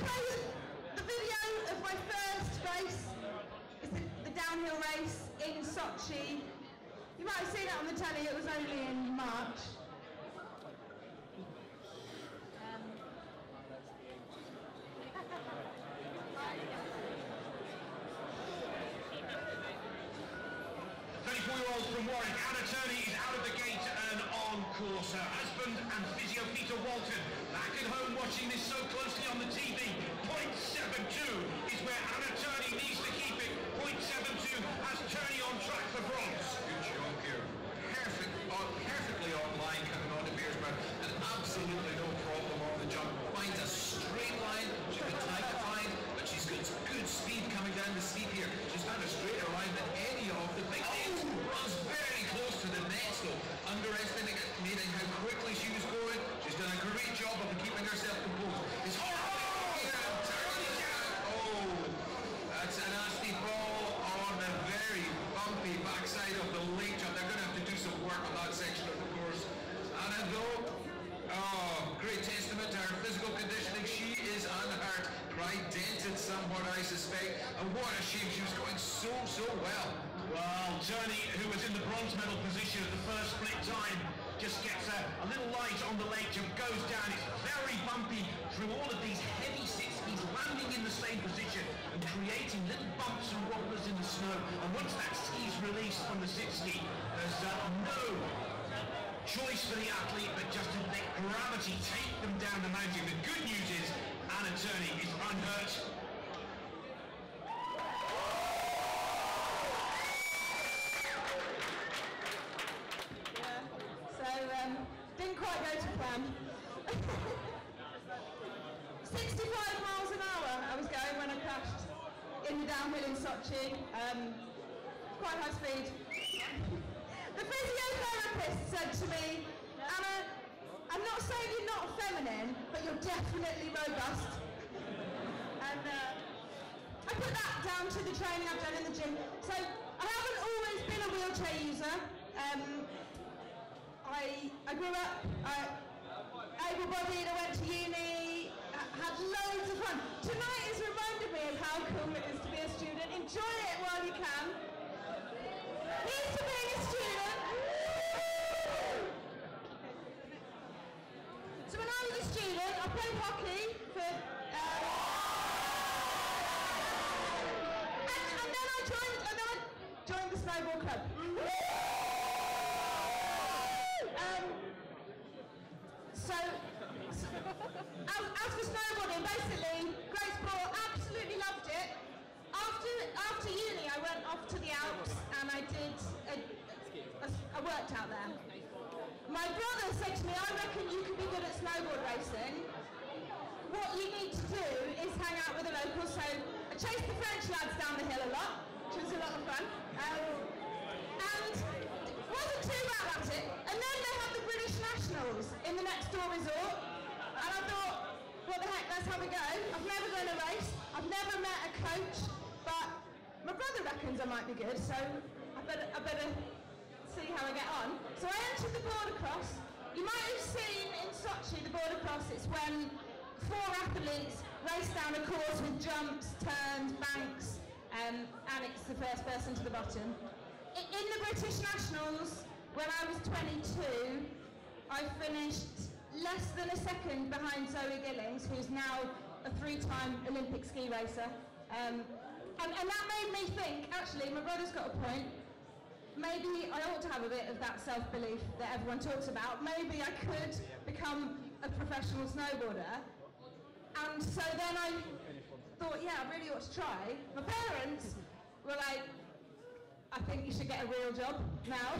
always play the video of my first race. It's the downhill race in Sochi. You might have seen it on the telly, it was only in March. 34-year-old from Warwick, Anna Turney, is out of the gate and on course. Her husband and physio Peter Walton back at home watching this so closely on the TV. 0.72 is where Anna Turney needs to keep it. 0.72 has Turney on track for bronze. Good job here. Perfectly online coming on to Beersburg, and absolutely no problem on the jump. Finds a straight line, she's been tight to find, but she's got good speed coming down the steep here. She's found a straighter line than any of the big names. Runs very close to the nets though, underestimating how quickly she was going. She's done a great job of keeping herself composed. It's horrible here, turning down. Oh, that's a nasty ball on the very bumpy backside of the lake jump. They're going to have to do some work on that section of the course. Anna though, oh, great testament to her physical conditioning. She is unhurt. Pride dented somewhat, I suspect. And what a shame, she was going so well. Well, Turney, who was in the bronze medal position at the first split time, just gets a little light on the lake jump, goes down. It's very bumpy through all of these heavy sits. He's landing in the same position and creating little bumps and wobblers in the snow. And once that ski's released from the sit ski, there's no choice for the athlete but just to let gravity take them down the mountain. The good news is Anna Turney is unhurt. Didn't quite go to plan. 65 miles an hour I was going when I crashed in the downhill in Sochi. Quite high speed. The physiotherapist said to me, Anna, I'm not saying you're not feminine, but you're definitely robust. And I put that down to the training I've done in the gym. So I haven't always been a wheelchair user. I grew up able-bodied, I went to uni, had loads of fun. Tonight has reminded me of how cool it is to be a student. Enjoy it while you can. Here's to being a student. So when I was a student, I played hockey for... and then I joined the snowboard club. As for snowboarding, basically, great sport, absolutely loved it. After uni, I went off to the Alps and I worked out there. My brother said to me, I reckon you could be good at snowboard racing. What you need to do is hang out with the locals. So I chased the French lads down the hill a lot, which was a lot of fun. And wasn't too bad at it. And then they had the British Nationals in the next door resort. And I thought, what the heck, let's have a go. I've never done a race, I've never met a coach, but my brother reckons I might be good, so I better see how I get on. So I entered the border cross. You might have seen in Sochi the border cross, it's when 4 athletes race down a course with jumps, turns, banks, and it's the first person to the bottom. In the British Nationals, when I was 22, I finished less than a second behind Zoe Gillings, who's now a 3-time Olympic ski racer. And that made me think, actually, my brother's got a point. Maybe I ought to have a bit of that self-belief that everyone talks about. Maybe I could become a professional snowboarder. And so then I thought, yeah, I really ought to try. My parents were like, I think you should get a real job now.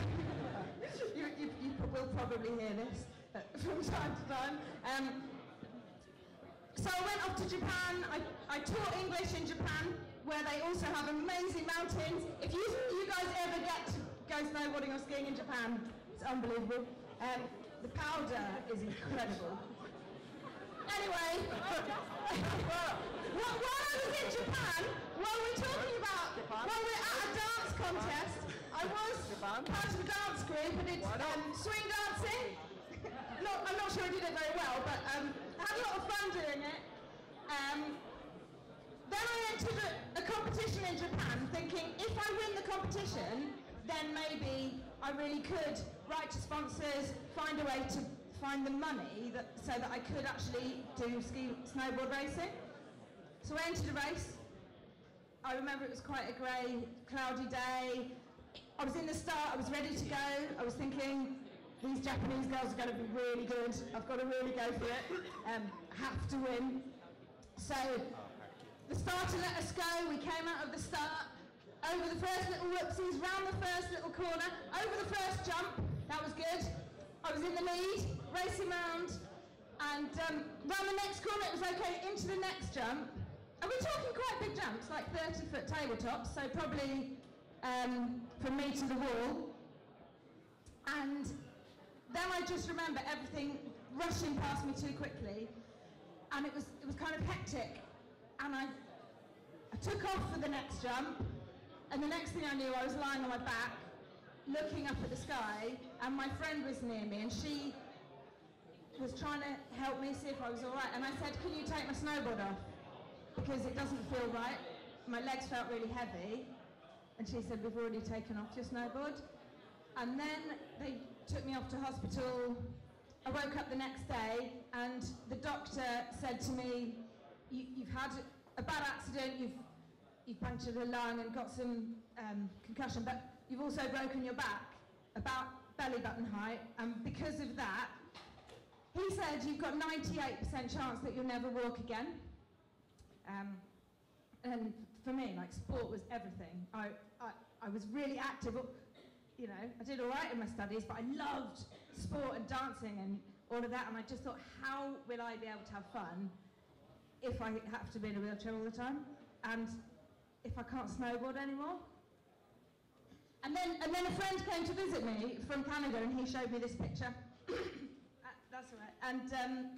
you will probably hear this from time to time. So I went off to Japan. I taught English in Japan, where they also have amazing mountains. If you guys ever get to go snowboarding or skiing in Japan, it's unbelievable. The powder is incredible. Anyway, while I was in Japan, while we're talking about, while we're at a dance contest, I was part of a dance group and did swing dancing. I'm not sure I did it very well, but I had a lot of fun doing it. Then I entered a competition in Japan thinking if I win the competition, then maybe I really could write to sponsors, find a way to find the money so that I could actually do snowboard racing. So I entered a race. I remember it was quite a grey, cloudy day. I was in the start, I was ready to go. I was thinking, these Japanese girls are going to be really good. I've got to really go for it. Have to win. So the starter let us go. We came out of the start, over the first little whoopsies, round the first little corner, over the first jump. That was good. I was in the lead, racing round, and round the next corner it was okay, into the next jump. And we're talking quite big jumps, like 30-foot tabletops, so probably from me to the wall. And then I just remember everything rushing past me too quickly, and it was kind of hectic. And I took off for the next jump, and the next thing I knew, I was lying on my back, looking up at the sky, and my friend was near me, and she was trying to help me see if I was all right. And I said, "Can you take my snowboard off? Because it doesn't feel right." My legs felt really heavy, and she said, "We've already taken off your snowboard." And then they took me off to hospital. I woke up the next day, and the doctor said to me, "You've had a bad accident, you've punctured a lung and got some concussion, but you've also broken your back, about belly button height, and because of that," he said, "you've got 98% chance that you'll never walk again." And for me, like, sport was everything. I was really active, you know, I did all right in my studies, but I loved sport and dancing and all of that, and I just thought, how will I be able to have fun if I have to be in a wheelchair all the time, and if I can't snowboard anymore? And then a friend came to visit me from Canada, and he showed me this picture. That's all right. And,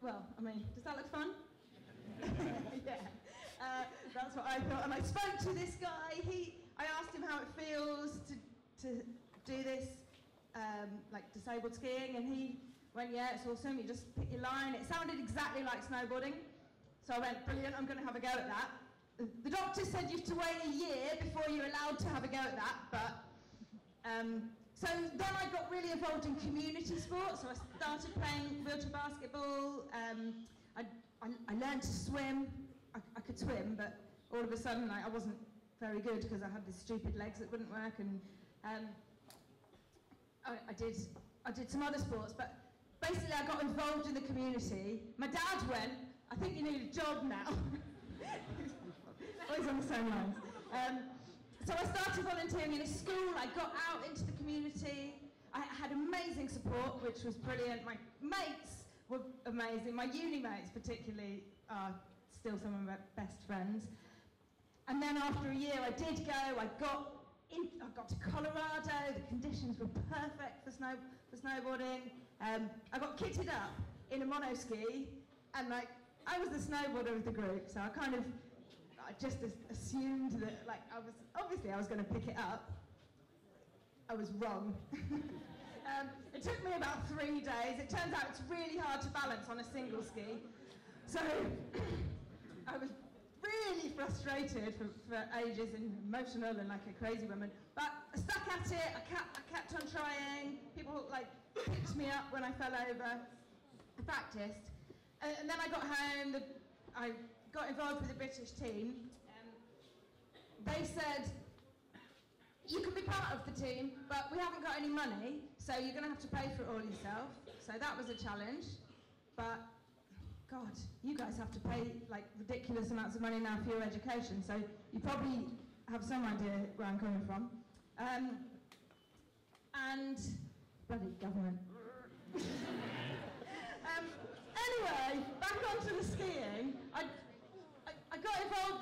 well, I mean, does that look fun? Yeah, that's what I thought. And I spoke to this guy. I asked him how it feels to do this, like disabled skiing, and he went, "Yeah, it's awesome. You just pick your line." It sounded exactly like snowboarding. So I went, "Brilliant, I'm going to have a go at that." The doctor said you have to wait a year before you're allowed to have a go at that, but so then I got really involved in community sports. So I started playing wheelchair basketball. I learned to swim. I could swim, but all of a sudden I wasn't very good because I had these stupid legs that wouldn't work, and I did some other sports, but basically I got involved in the community. My dad went, "I think you need a job now." Always on the same lines. So I started volunteering in a school. I got out into the community. I had amazing support, which was brilliant. My mates were amazing. My uni mates particularly are still some of my best friends. And then after a year I did go. I got to Colorado. The conditions were perfect for snowboarding. I got kitted up in a monoski, and like, I was the snowboarder of the group, so I just assumed that, like, I was going to pick it up. I was wrong. It took me about 3 days. It turns out it's really hard to balance on a single ski. So I was really frustrated for ages and emotional and like a crazy woman. But I stuck at it. I kept on trying. People like picked me up when I fell over. I practiced. And then I got home. I got involved with the British team. They said, "You can be part of the team, but we haven't got any money, so you're going to have to pay for it all yourself." So that was a challenge. But God, you guys have to pay like ridiculous amounts of money now for your education, so you probably have some idea where I'm coming from. And bloody government. Anyway, back onto the skiing. I got involved.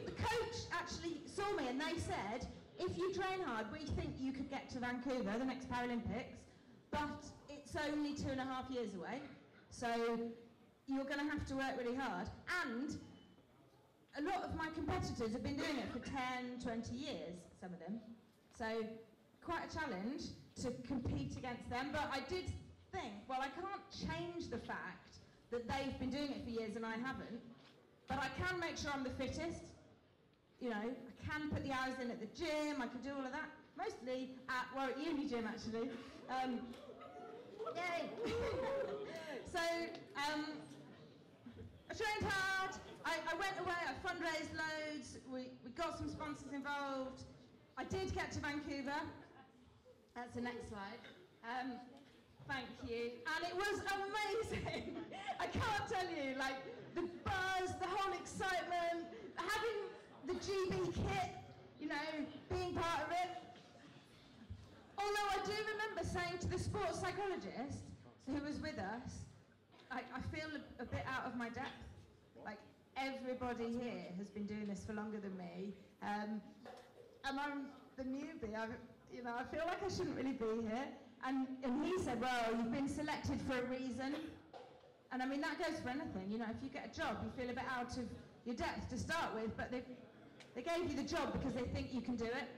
The coach actually saw me, and they said, "If you train hard, we think you could get to Vancouver, the next Paralympics, but it's only 2.5 years away, so you're going to have to work really hard." And a lot of my competitors have been doing it for 10, 20 years, some of them. So quite a challenge to compete against them. But I did think, well, I can't change the fact that they've been doing it for years and I haven't. but I can make sure I'm the fittest. You know, I can put the hours in at the gym, I can do all of that. Mostly at Warwick Uni Gym, actually. Yay! So, I trained hard, I went away, I fundraised loads, we got some sponsors involved. I did get to Vancouver. That's the next slide. Thank you. And it was amazing. I can't tell you, like, the buzz, the whole excitement, having the GB kit, you know, being part of it. Although I do remember saying to the sports psychologist who was with us, I feel a bit out of my depth. Like, everybody here has been doing this for longer than me. And I'm the newbie. I feel like I shouldn't really be here. And he said, well, you've been selected for a reason. And I mean, that goes for anything. You know, if you get a job, you feel a bit out of your depth to start with, but they gave you the job because they think you can do it.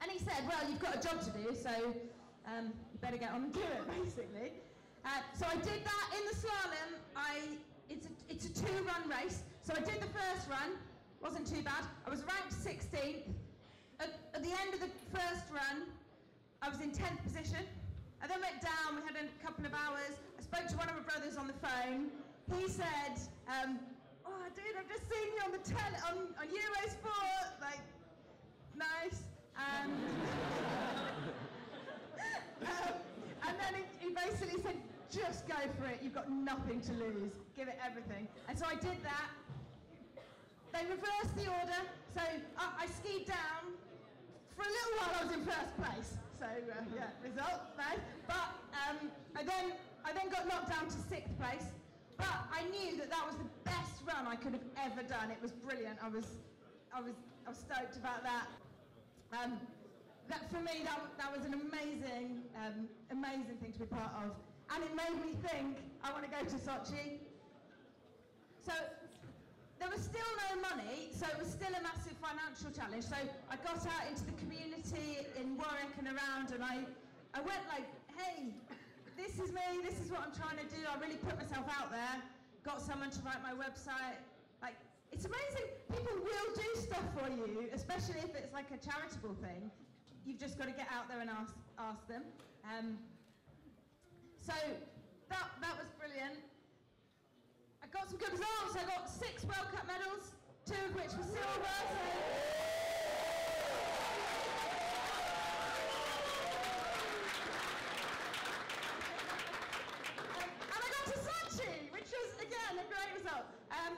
And he said, well, you've got a job to do, so you better get on and do it, basically. So I did that in the slalom. It's a 2-run race. So I did the first run, wasn't too bad. I was ranked 16th. At the end of the first run, I was in 10th position. I then went down, we had a couple of hours. I spoke to one of my brothers on the phone. He said, oh, dude, I've just seen you on the on Eurosport. Like, nice. And then he basically said, just go for it. You've got nothing to lose. Give it everything. And so I did that. They reversed the order. So I skied down. For a little while I was in first place. So yeah, result, nice. But I then got knocked down to 6th place. But I knew that was the best run I could have ever done. It was brilliant. I was stoked about that. That for me, that was an amazing thing to be part of. And it made me think, I want to go to Sochi. So there was still no money, so it was still a massive financial challenge. So I got out into the community in Warwick and around, and I went like, hey, this is me, this is what I'm trying to do. I really put myself out there, got someone to write my website. Like, it's amazing. People will do stuff for you, especially if it's like a charitable thing. You've just got to get out there and ask them. So that was brilliant. I got some good results. I got 6 World Cup medals, 2 of which were silver. And I got to Sochi, which was, again, a great result. I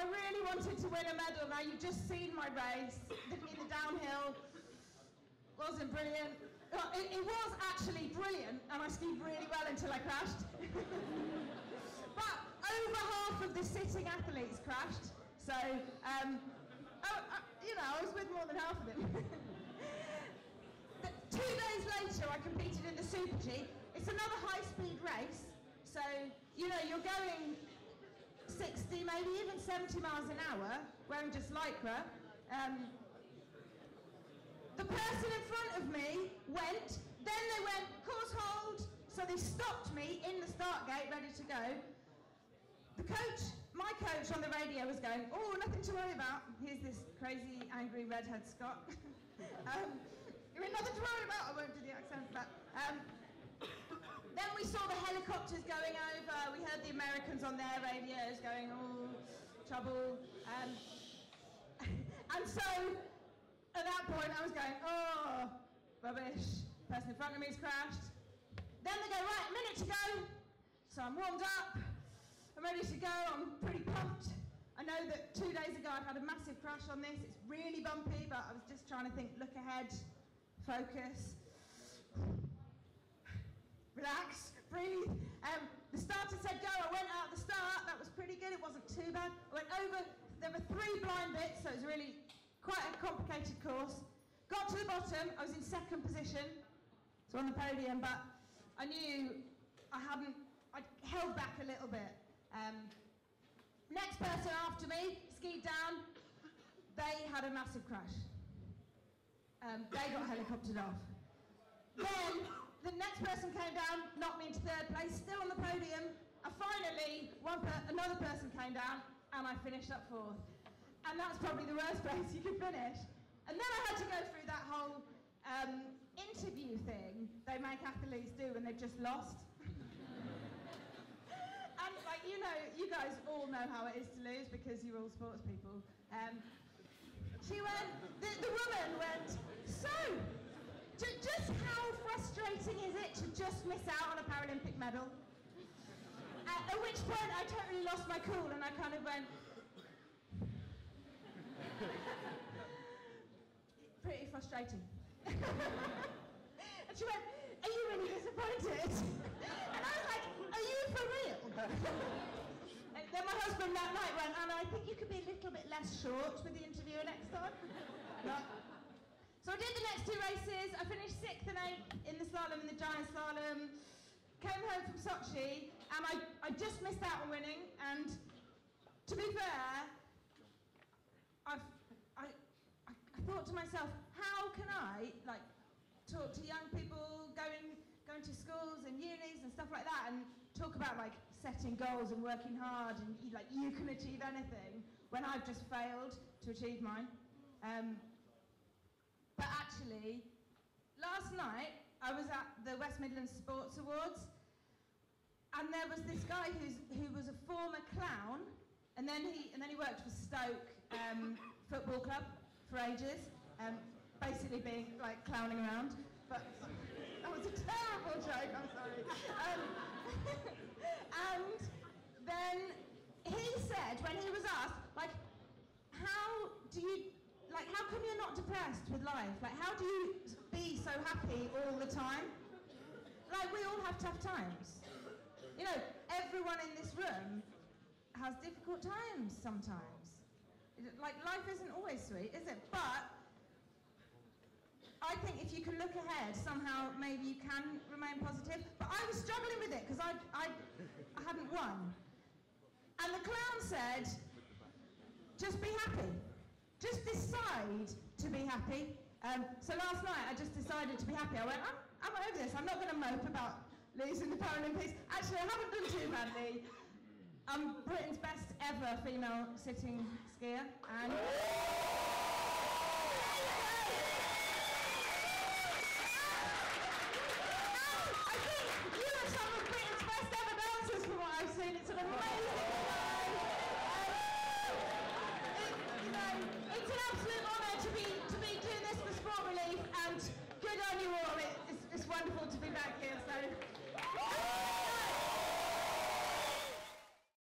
really wanted to win a medal. Now, you've just seen my race. Didn't mean the downhill. Wasn't brilliant. Well, it was actually brilliant, and I skied really well until I crashed. But over half of the sitting athletes crashed, so I was with more than half of them. But 2 days later, I competed in the Super G. It's another high-speed race, so you're going 60, maybe even 70 miles an hour, wearing just Lycra. The person in front of me went, then they went, course hold, so they stopped me in the start gate, ready to go. The coach, my coach on the radio was going, oh, nothing to worry about. Here's this crazy, angry redhead Scot. Nothing to worry about, I won't do the accent, but then we saw the helicopters going over, we heard the Americans on their radios going, oh, trouble. And so, at that point, I was going, oh, rubbish, person in front of me has crashed. Then they go, right, a minute to go. So I'm warmed up, I'm ready to go, I'm pretty pumped. I know that 2 days ago I've had a massive crash on this. It's really bumpy, but I was just trying to think, look ahead, focus, relax, breathe. The starter said go, I went out at the start, that was pretty good, it wasn't too bad. I went over, there were 3 blind bits, so it was really quite a complicated course. Got to the bottom, I was in 2nd position, so on the podium, but I knew I held back a little bit. Next person after me, skied down, they had a massive crash. They got helicoptered off. Then, the next person came down, knocked me into 3rd place, still on the podium, and finally, another person came down, and I finished up 4th. And that's probably the worst place you could finish. And then I had to go through that whole interview thing they make athletes do when they've just lost. And like, you know, you guys all know how it is to lose because you're all sports people. She went, the woman went, so, just how frustrating is it to just miss out on a Paralympic medal? At which point I totally lost my cool and I kind of went, pretty frustrating. And she went, are you really disappointed? And I was like, are you for real? And then my husband that night went, and I think you could be a little bit less short with the interviewer next time. No. So I did the next 2 races. I finished 6th and 8th in the slalom and the giant slalom. Came home from Sochi, and I just missed out on winning. And to be fair, I thought to myself, how can I like talk to young people going to schools and unis and stuff like that, and talk about like setting goals and working hard and like you can achieve anything when I've just failed to achieve mine. But actually, last night I was at the West Midlands Sports Awards, and there was this guy who was a former clown, and then he worked for Stoke Football Club for ages, basically being like clowning around. But that was a terrible joke. I'm sorry. And then he said, when he was asked, like, how come you're not depressed with life? Like, how do you be so happy all the time? Like, we all have tough times. You know, everyone in this room has difficult times sometimes. Like, life isn't always sweet, is it? But I think if you can look ahead, somehow maybe you can remain positive. But I was struggling with it because I hadn't won. And the clown said, just be happy. Just decide to be happy. So last night I just decided to be happy. I went, I'm over this. I'm not going to mope about losing the Paralympics. Actually, I haven't done too badly. I'm Britain's best ever female sitting skier. And